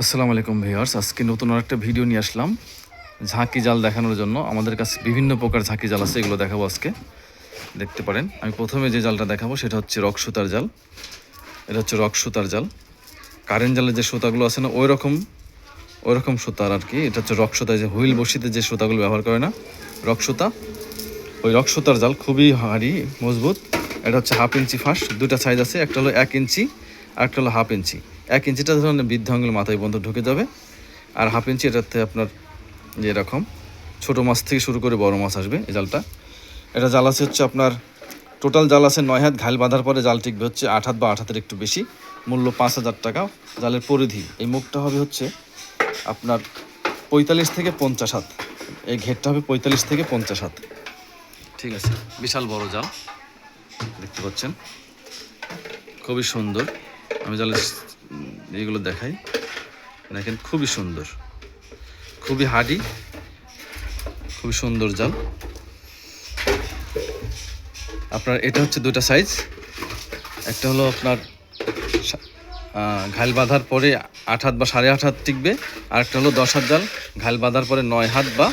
আসসালামু আলাইকুম ভিউয়ার্স, আজকে নতুন আরেকটা ভিডিও নিয়ে আসলাম ঝাঁকি জাল দেখানোর জন্য। আমাদের কাছে বিভিন্ন প্রকার ঝাঁকি জাল আছে, এগুলো দেখাবো আজকে। দেখতে পারেন, আমি প্রথমে যে জালটা দেখাবো সেটা হচ্ছে রক সুতার জাল। এটা হচ্ছে রক সুতার জাল। কারেন্ট জালের যে সুতাগুলো আছে না, ওই রকম সুতার আর কি। এটা হচ্ছে রক সুতা, যে হুইল বসিতে যে সুতাগুলো ব্যবহার করে না, রক সুতা। ওই রক সুতার জাল খুবই ভারী, মজবুত। এটা হচ্ছে 1/2 ইঞ্চি ফাঁস, দুটা সাইজ আছে, একটা হলো 1 ইঞ্চি আর একটা হলো 1/2 ইঞ্চি। 1 ইঞ্চিটা ধরুন বৃদ্ধ আঙুল মাথায় বন্ধ ঢুকে যাবে, আর 1/2 ইঞ্চি এটাতে আপনার যে এরকম ছোটো মাছ থেকে শুরু করে বড় মাছ আসবে এই জালটা। এটা জাল আছে হচ্ছে আপনার, টোটাল জাল আছে 9 হাত। ঘাইল বাঁধার পরে জাল টিকবে হচ্ছে 8 হাত বা 8 হাতের একটু বেশি। মূল্য 5,000 টাকা। জালের পরিধি, এই মুখটা হবে হচ্ছে আপনার 45 থেকে 50 হাত। এই ঘেরটা হবে 45 থেকে 50 হাত। ঠিক আছে, বিশাল বড় জাল দেখতে পাচ্ছেন, খুবই সুন্দর। আমি জালের এইগুলো দেখাই, দেখেন খুবই সুন্দর, খুবই হার্ডি, খুবই সুন্দর জাল। আপনার এটা হচ্ছে দুটা সাইজ, একটা হলো আপনার ঘাইল বাঁধার পরে 8 হাত বা 8.5 হাত টিকবে, আর একটা হলো 10 হাত জাল, ঘাইল বাঁধার পরে 9 হাত বা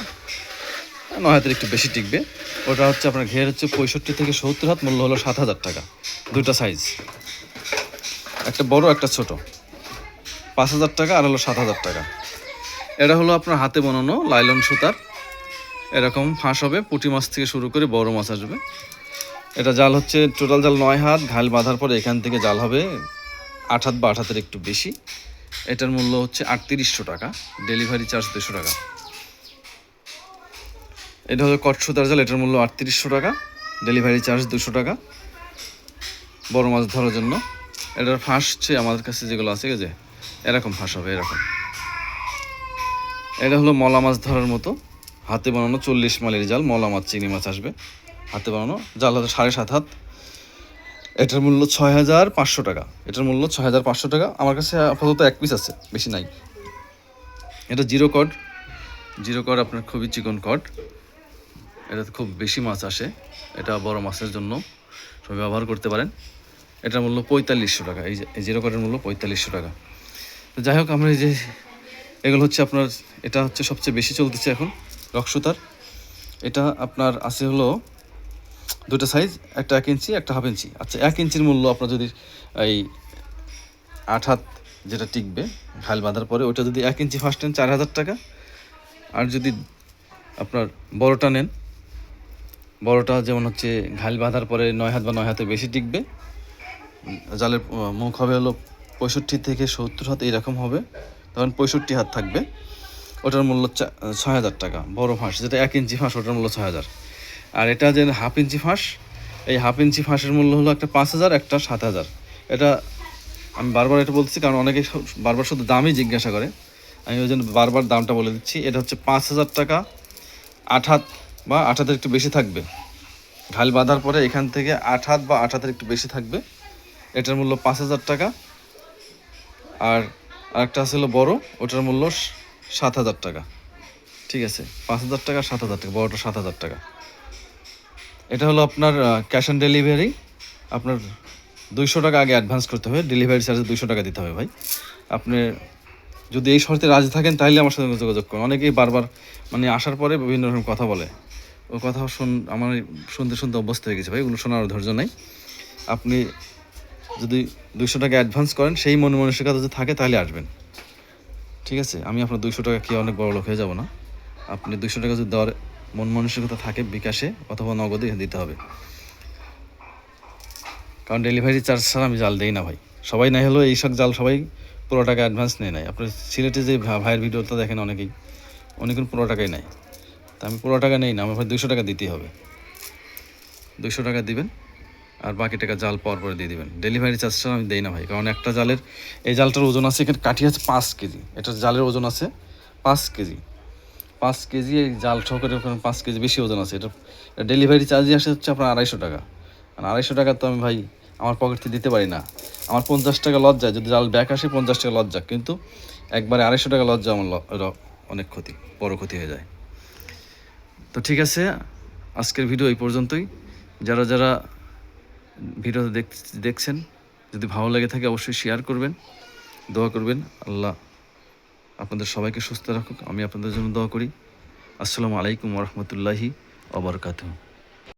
9 হাতের একটু বেশি টিকবে। ওটা হচ্ছে আপনার ঘের হচ্ছে 65 থেকে 70 হাত, মূল্য হলো 7,000 টাকা। দুটা সাইজ, একটা বড় একটা ছোট, 5,000 টাকা আর হলো 7,000 টাকা। এটা হলো আপনার হাতে বানানো লাইলন সুতার, এরকম ফাঁস হবে, পুঁটি মাছ থেকে শুরু করে বড় মাছ আসবে। এটা জাল হচ্ছে টোটাল জাল 9 হাত, ঘাইল বাঁধার পরে এখান থেকে জাল হবে 8 হাত বা 8 হাতের একটু বেশি। এটার মূল্য হচ্ছে 3800 টাকা, ডেলিভারি চার্জ 200 টাকা। এটা হলো কট সুতার জাল, এটার মূল্য 3800 টাকা, ডেলিভারি চার্জ 200 টাকা বড় মাছ ধরার জন্য। এটার ফাঁস হচ্ছে আমাদের কাছে যেগুলো আছে, যে এরকম ফাঁস হবে, এরকম। এটা হলো মলা মাছ ধরার মতো, হাতে বানানো 40 মালের জাল, মলা মাছ চিংড়ি মাছ আসবে। হাতে বানানো জাল হচ্ছে 7.5 হাত। এটার মূল্য 6,500 টাকা। এটার মূল্য 6,500 টাকা। আমার কাছে আপাতত 1 পিস আছে, বেশি নাই। এটা জিরো কড, জিরো কড আপনার খুবই চিকন কড, এটাতে খুব বেশি মাছ আসে। এটা বড় মাছের জন্য সবাই ব্যবহার করতে পারেন। এটার মূল্য 4500 টাকা। এই যে জিরো কডের মূল্য 4500 টাকা। তো যাই হোক, আমরা এই যে এগুলো হচ্ছে আপনার, এটা হচ্ছে সবচেয়ে বেশি চলতেছে এখন রক্সুতার। এটা আপনার আছে হলো দুটো সাইজ, একটা 1 ইঞ্চি একটা 1/2 ইঞ্চি। আচ্ছা, 1 ইঞ্চির মূল্য আপনার যদি এই 8 হাত যেটা টিকবে ঘাইল বাঁধার পরে, ওটা যদি 1 ইঞ্চি ফার্স্ট নেন 4,000 টাকা। আর যদি আপনার বড়টা নেন, বড়টা যেমন হচ্ছে ঘাইল বাঁধার পরে 9 হাত বা 9 হাতে বেশি টিকবে, জালের মুখ হবে হলো 65 থেকে 70 হাত এরকম হবে, তখন 65 হাত থাকবে। ওটার মূল্য 6,000 টাকা। বড় ফাঁস যেটা 1 ইঞ্চি ফাঁস, ওটার মূল্য 6,000। আর এটা যে 1/2 ইঞ্চি ফাঁস, এই 1/2 ইঞ্চি ফাঁসের মূল্য হলো একটা 5,000, একটা 7,000। এটা আমি বারবার এটা বলছি কারণ অনেকে বারবার শুধু দামই জিজ্ঞাসা করে, আমি ওই জন্য বারবার দামটা বলে দিচ্ছি। এটা হচ্ছে 5,000 টাকা, 8 হাত বা 8 হাতের একটু বেশি থাকবে। ঘাইল বাঁধার পরে এখান থেকে 8 হাত বা 8 হাতের একটু বেশি থাকবে। এটার মূল্য 5,000 টাকা। আর আরেকটা আছে হলো বড়, ওটার মূল্য 7,000 টাকা। ঠিক আছে, 5,000 টাকা, 7,000 টাকা, বড়টা 7,000 টাকা। এটা হলো আপনার ক্যাশ অন ডেলিভারি। আপনার 200 টাকা আগে অ্যাডভান্স করতে হবে, ডেলিভারি চার্জে 200 টাকা দিতে হবে ভাই। আপনি যদি এই শর্তে রাজি থাকেন তাহলে আমার সাথে যোগাযোগ করুন। অনেকেই বারবার মানে আসার পরে বিভিন্ন রকম কথা বলে, ও কথা আমার শুনতে শুনতে অভ্যস্ত হয়ে গেছে ভাই, ওগুলো শোনার ধৈর্য নেই। আপনি যদি 200 টাকা অ্যাডভান্স করেন, সেই মন মানসিকতা যদি থাকে তাহলে আসবেন। ঠিক আছে, আমি আপনার 200 টাকা খেয়ে অনেক বড় লোক হয়ে যাব না। আপনি 200 টাকা যদি দেওয়ার মন মানসিকতা থাকে, বিকাশে অথবা নগদে দিতে হবে, কারণ ডেলিভারি চার্জ ছাড়া আমি জাল দিই না ভাই। সবাই নাই হলেও এইসব জাল সবাই পুরো টাকা অ্যাডভান্স নেয় নাই। আপনার সিলেটে যে ভাইয়ের ভিডিওটা দেখেন অনেকেই পুরো টাকাই নেয়, তা আমি পুরো টাকা নেই না, আমার ভাই 200 টাকা দিতেই হবে। 200 টাকা দিবেন, আর বাকি টাকা জাল পাওয়ার পরে দিয়ে দিবেন। ডেলিভারি চার্জ ছাড়া আমি দিই না ভাই, কারণ একটা জালের, এই জালটার ওজন আছে, এখানে কাঠি আছে 5 কেজি। এটা জালের ওজন আছে 5 কেজি। 5 কেজি এই জাল সহকারে ওখানে 5 কেজি বেশি ওজন আছে। এটা ডেলিভারি চার্জই আসে হচ্ছে আপনার 250 টাকা। আর 250 টাকা তো আমি ভাই আমার পকেট থেকে দিতে পারি না। আমার 50 টাকা লস যায়, যদি জাল ব্যাক আসে 50 টাকা লস যাক, কিন্তু একবারে 250 টাকা লস যায় আমার অনেক ক্ষতি, বড় ক্ষতি হয়ে যায়। তো ঠিক আছে, আজকের ভিডিও এই পর্যন্তই। যারা যারা ভিডিও দেখছেন, যদি ভালো লেগে থাকে অবশ্যই শেয়ার করবেন, দোয়া করবেন। আল্লাহ আপনাদের সবাইকে সুস্থ রাখুক, আমি আপনাদের জন্য দোয়া করি। আসসালামু আলাইকুম ওয়া রাহমাতুল্লাহি ওয়া বারাকাতুহু।